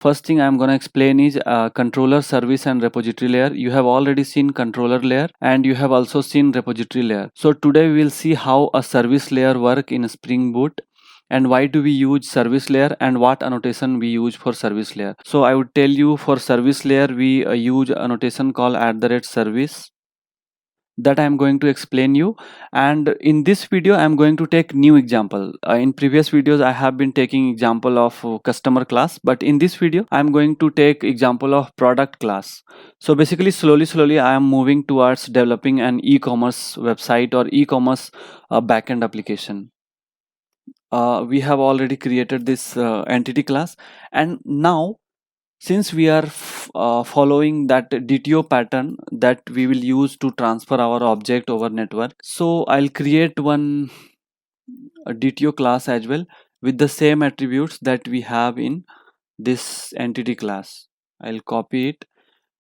First thing I'm going to explain is controller, service and repository layer. You have already seen controller layer and you have also seen repository layer. So today we will see how a service layer work in Spring Boot, and why do we use service layer and what annotation we use for service layer. So I would tell you, for service layer we use annotation called @service, that I'm going to explain you. And in this video I'm going to take new example. In previous videos I have been taking example of customer class, but in this video I'm going to take example of product class. So basically slowly I am moving towards developing an e-commerce website or e-commerce backend application. We have already created this entity class, and now since we are following that DTO pattern that we will use to transfer our object over network, so I'll create one DTO class as well with the same attributes that we have in this entity class. I'll copy it,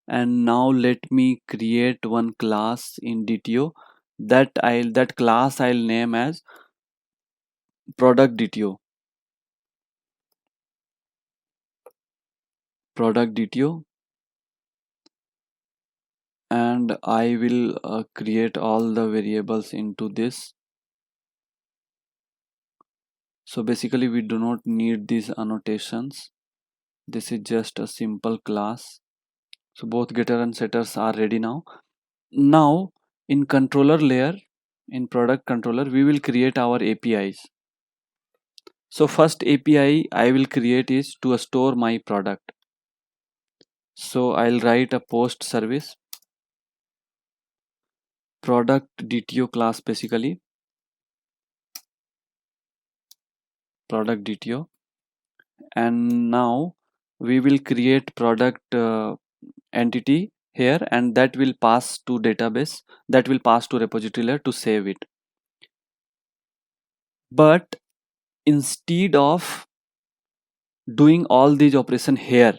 and now let me create one class in DTO that class I'll name as product DTO. Product DTO, and I will create all the variables into this. So basically we do not need these annotations. This is just a simple class. So both getter and setters are ready now. Now in controller layer, in product controller, we will create our APIs. So first API I will create is to store my product. So I'll write a post service product DTO class, basically product DTO, and now we will create product entity here, and that will pass to database, that will pass to repository layer to save it. But instead of doing all these operation here,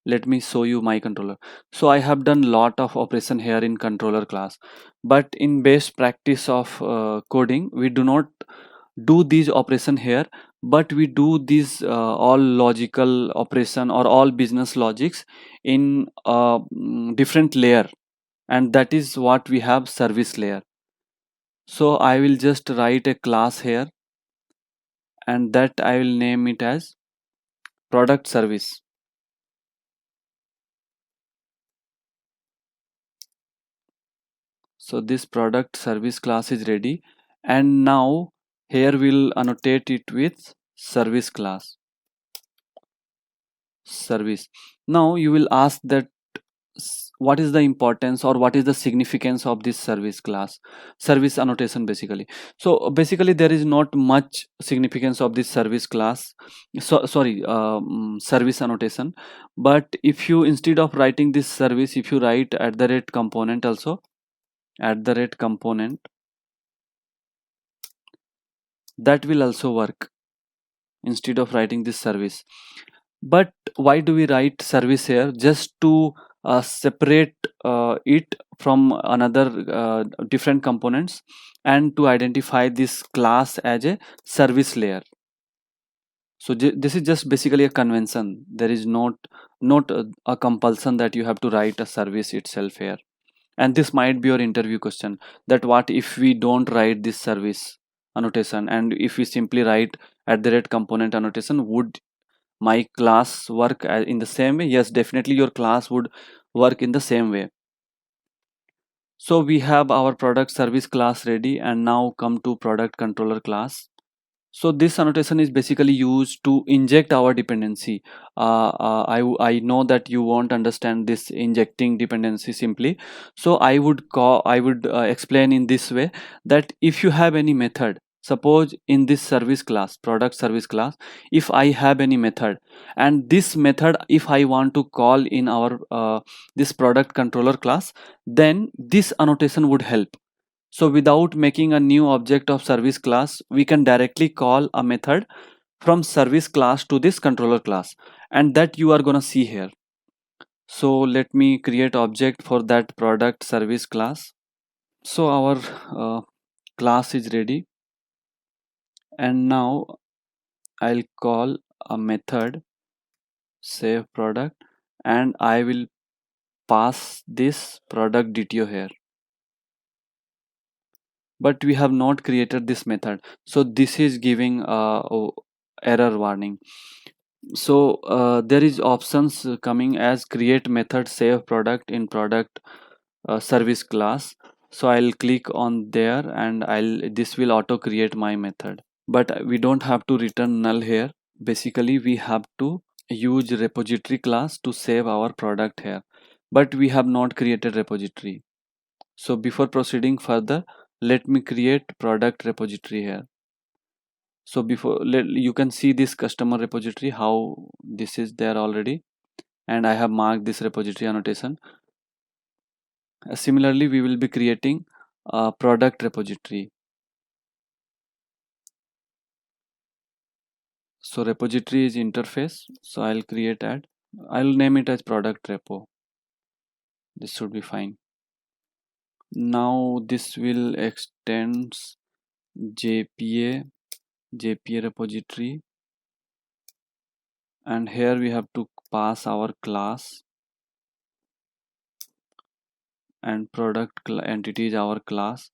let me show you my controller. So I have done lot of operation here in controller class, but in best practice of coding we do not do these operation here, but we do these all logical operation or all business logics in different layer, and that is what we have service layer. So I will just write a class here, and that I will name it as product service. So this product service class is ready, and now here we'll annotate it with service class service. Now you will ask that what is the importance or what is the significance of this service class, service annotation basically. So basically there is not much significance of this service class, service annotation. But if you, instead of writing this service, if you write @component also, @component, that will also work instead of writing this service. But why do we write service here? Just to separate it from another different components, and to identify this class as a service layer. So this is just basically a convention. There is not a compulsion that you have to write a service itself here. And this might be your interview question, that what if we don't write this service annotation, and if we simply write @component annotation, would my class work in the same way? Yes, definitely your class would work in the same way. So we have our product service class ready, and now come to product controller class. So this annotation is basically used to inject our dependency. I know that you won't understand this injecting dependency simply, so I would explain in this way, that if you have any method, suppose in this service class, product service class, if I have any method, and this method if I want to call in our this product controller class, then this annotation would help. So without making a new object of service class, we can directly call a method from service class to this controller class, and that you are gonna see here. So let me create object for that product service class. So our class is ready, and now I'll call a method save product, and I will pass this product DTO here. But we have not created this method, so this is giving error warning. So there is options coming as create method save product in product service class. So I'll click on there, and I'll this will auto create my method. But we don't have to return null here. Basically we have to use repository class to save our product here, but we have not created repository. So before proceeding further, let me create product repository here. So you can see this customer repository, how this is there already, and I have marked this repository annotation. Similarly we will be creating a product repository. So repository is interface, so I'll create add. I'll name it as product repo. This should be fine. Now this will extends JPA repository, and here we have to pass our class, and product entity is our class,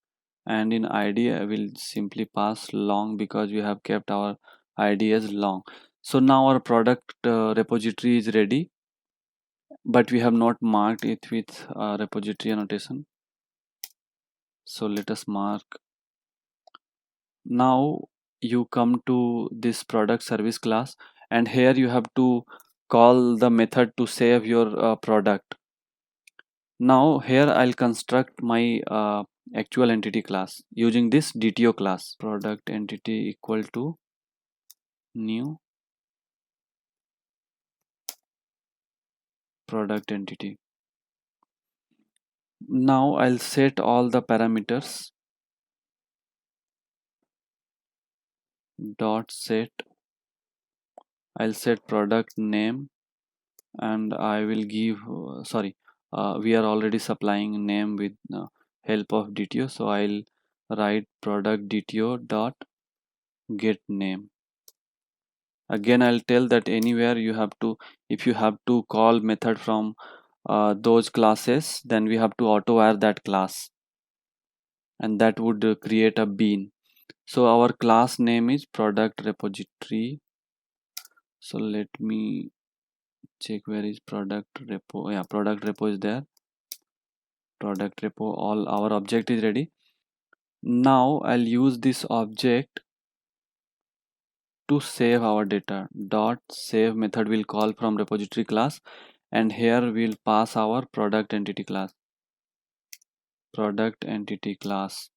and in id I will simply pass long because we have kept our id as long. So now our product repository is ready, but we have not marked it with repository annotation. So let us mark. Now you come to this product service class, and here you have to call the method to save your product. Now here I'll construct my actual entity class using this DTO class. Product entity equal to new product entity. Now I'll set all the parameters. Dot set. I'll set product name, and I will give sorry, we are already supplying name with help of DTO, so I'll write product DTO dot get name. Again I'll tell that anywhere you have to, if you have to call method from those classes, then we have to auto add that class, and that would create a bean. So our class name is product repository. So let me check where is product repo. Yeah, product repo is there. Product repo, all our object is ready. Now I'll use this object to save our data. Dot save method will call from repository class, and here we'll pass our product entity class. Product entity class.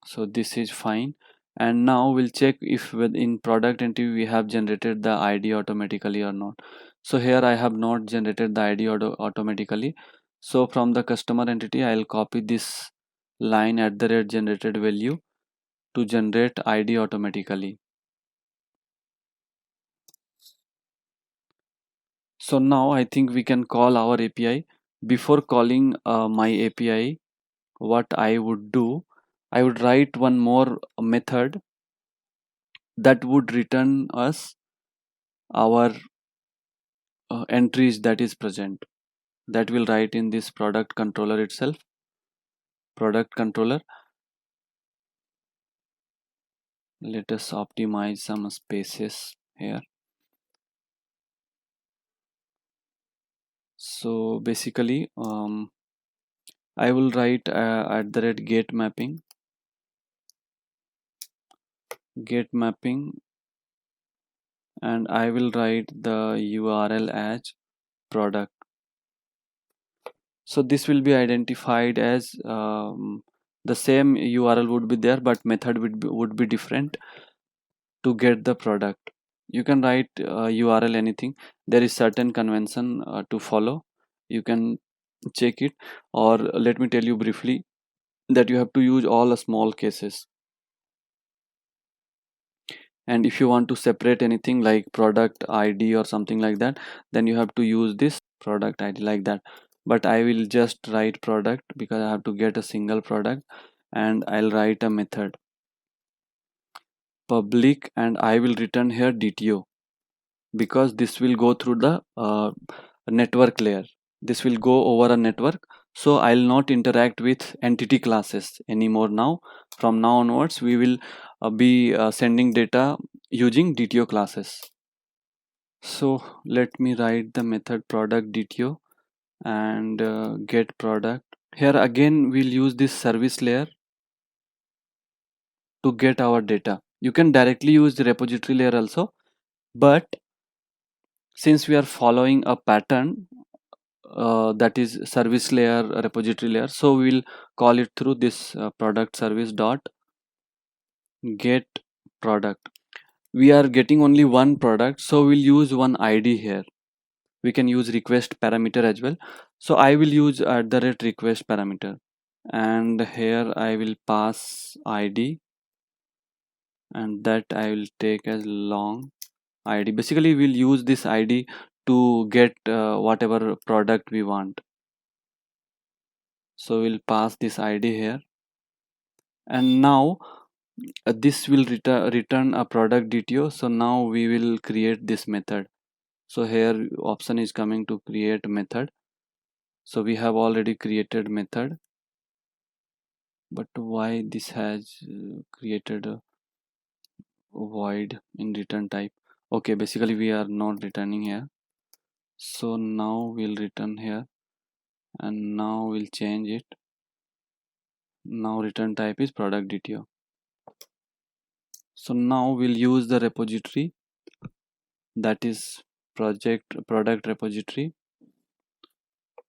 So this is fine, and now we'll check if within product entity we have generated the ID automatically or not. So here I have not generated the ID automatically. So from the customer entity I'll copy this line at the rate generated value to generate ID automatically. So now I think we can call our API. Before calling my API, what I would do, I would write one more method that would return us our entries that is present. That will write in this product controller itself. Product controller. Let us optimize some spaces here. So basically, I will write at the rate get mapping, and I will write the URL as product. So this will be identified as the same URL would be there, but method would be different to get the product. You can write URL anything. There is certain convention to follow. You can check it, or let me tell you briefly that you have to use all small cases. And if you want to separate anything like product ID or something like that, then you have to use this product ID like that. But I will just write product because I have to get a single product, and I'll write a method public, and I will return here DTO. because this will go through the network layer. This will go over a network, so I'll not interact with entity classes anymore. Now from now onwards we will be sending data using DTO classes. So let me write the method product DTO and get product. Here again we'll use this service layer to get our data. You can directly use the repository layer also, but since we are following a pattern, that is service layer repository layer, so we'll call it through this product service dot get product. We are getting only one product, so we'll use one ID here. We can use request parameter as well, so I will use at the rate request parameter, and here I will pass ID, and that I will take as long ID. Basically we'll use this ID to get whatever product we want. So we'll pass this ID here, and now this will return a product DTO. So now we will create this method. So here option is coming to create method. So we have already created method, but why this has created a void in return type? Okay, basically we are not returning here, so now we'll return here, and now we'll change it. Now return type is product DTO. So now we'll use the repository, that is project product repository,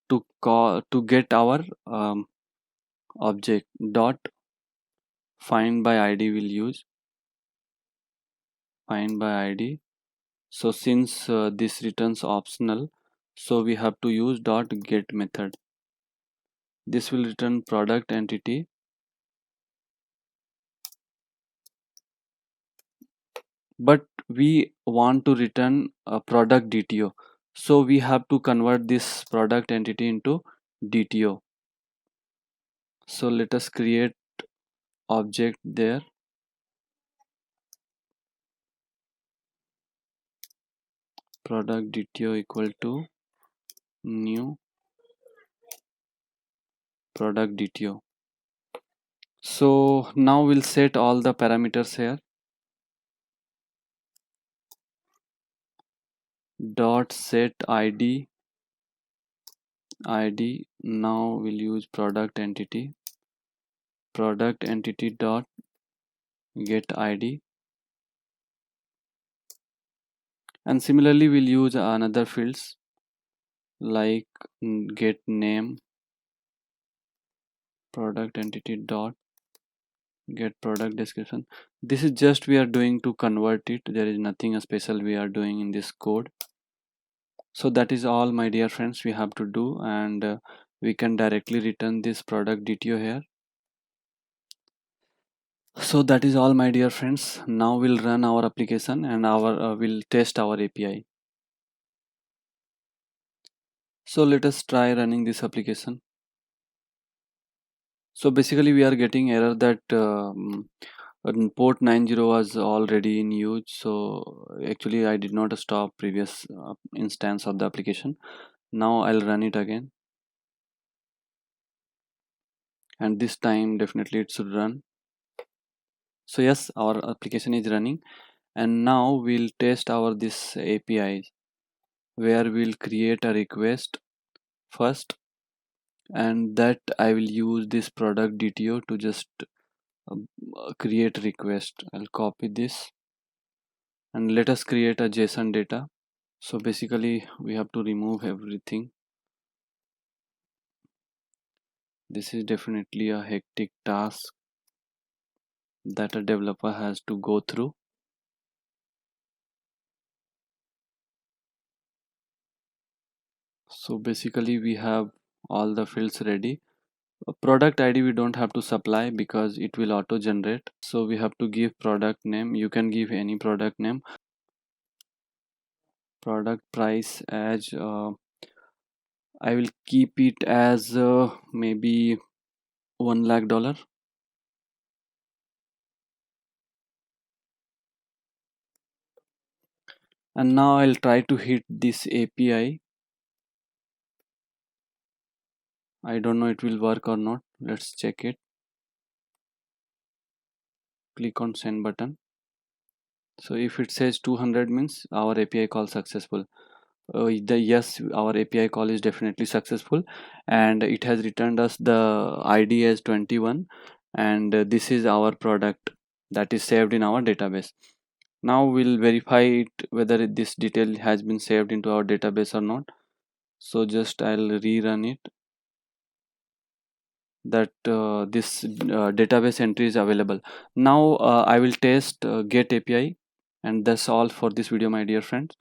to call to get our object dot find by id. Will use find by id. So since this returns optional, so we have to use dot get method. This will return product entity, but we want to return a product DTO, so we have to convert this product entity into DTO. So let us create object there, product DTO equal to new product DTO. So now we'll set all the parameters here. Dot set id. Now we'll use product entity dot get id, and similarly we'll use another fields like get name, product entity dot get product description. This is just we are doing to convert it. There is nothing special we are doing in this code. So that is all, my dear friends, we have to do, and we can directly return this product DTO here. So that is all, my dear friends. Now we'll run our application, and we'll test our API. So let us try running this application. So basically we are getting error that port 90 was already in use. So actually I did not stop previous instance of the application. Now I'll run it again, and this time definitely it should run. So yes, our application is running, and now we'll test our this API, where we'll create a request first, and that I will use this product DTO to just create request. I'll copy this, and let us create a JSON data. So basically we have to remove everything. This is definitely a hectic task that a developer has to go through. So basically we have all the fields ready. A product ID we don't have to supply because it will auto generate. So we have to give product name. You can give any product name. Product price as I will keep it as maybe $1 lakh. And now I'll try to hit this API. I don't know it will work or not. Let's check it. Click on send button. So if it says 200 means our API call successful. Yes, our API call is definitely successful, and it has returned us the ID as 21, and this is our product that is saved in our database. Now we'll verify it whether this detail has been saved into our database or not. So just I'll rerun it, that this database entry is available. Now I will test get API, and that's all for this video, my dear friends.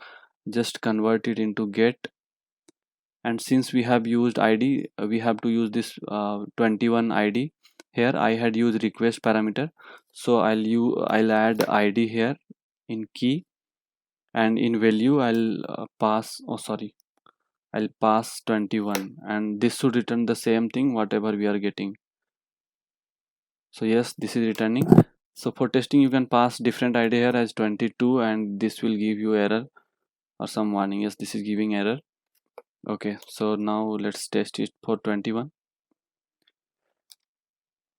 Just convert it into get, and since we have used id, we have to use this 21 id. Here I had used request parameter, so I'll add id here in key, and in value I'll pass, oh sorry, I'll pass 21, and this should return the same thing whatever we are getting. So yes, this is returning. So for testing you can pass different id here as 22, and this will give you error or some warning. Yes, this is giving error. Okay, so now let's test it for 21.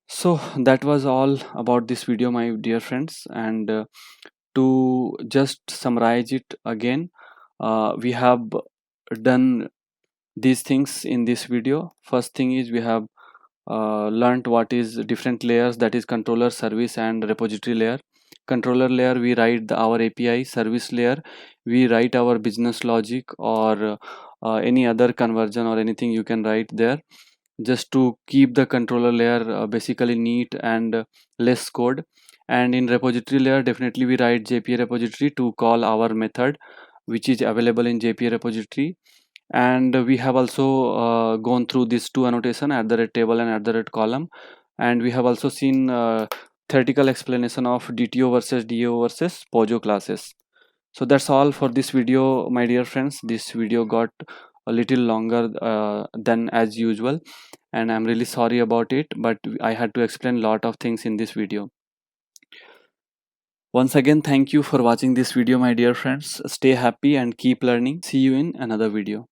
So that was all about this video, my dear friends, and to just summarize it again, we have done these things in this video. First thing is we have learned what is different layers, that is controller, service and repository layer. Controller layer we write our API. Service layer we write our business logic, or any other conversion or anything you can write there, just to keep the controller layer basically neat and less code. And in repository layer definitely we write JPA repository to call our method which is available in JPA repository. And we have also gone through these two annotation, at the red table and at the red column, and we have also seen theoretical explanation of DTO versus DAO versus POJO classes. So that's all for this video, my dear friends. This video got a little longer than as usual, and I'm really sorry about it, but I had to explain a lot of things in this video. Once again, thank you for watching this video, my dear friends. Stay happy and keep learning. See you in another video.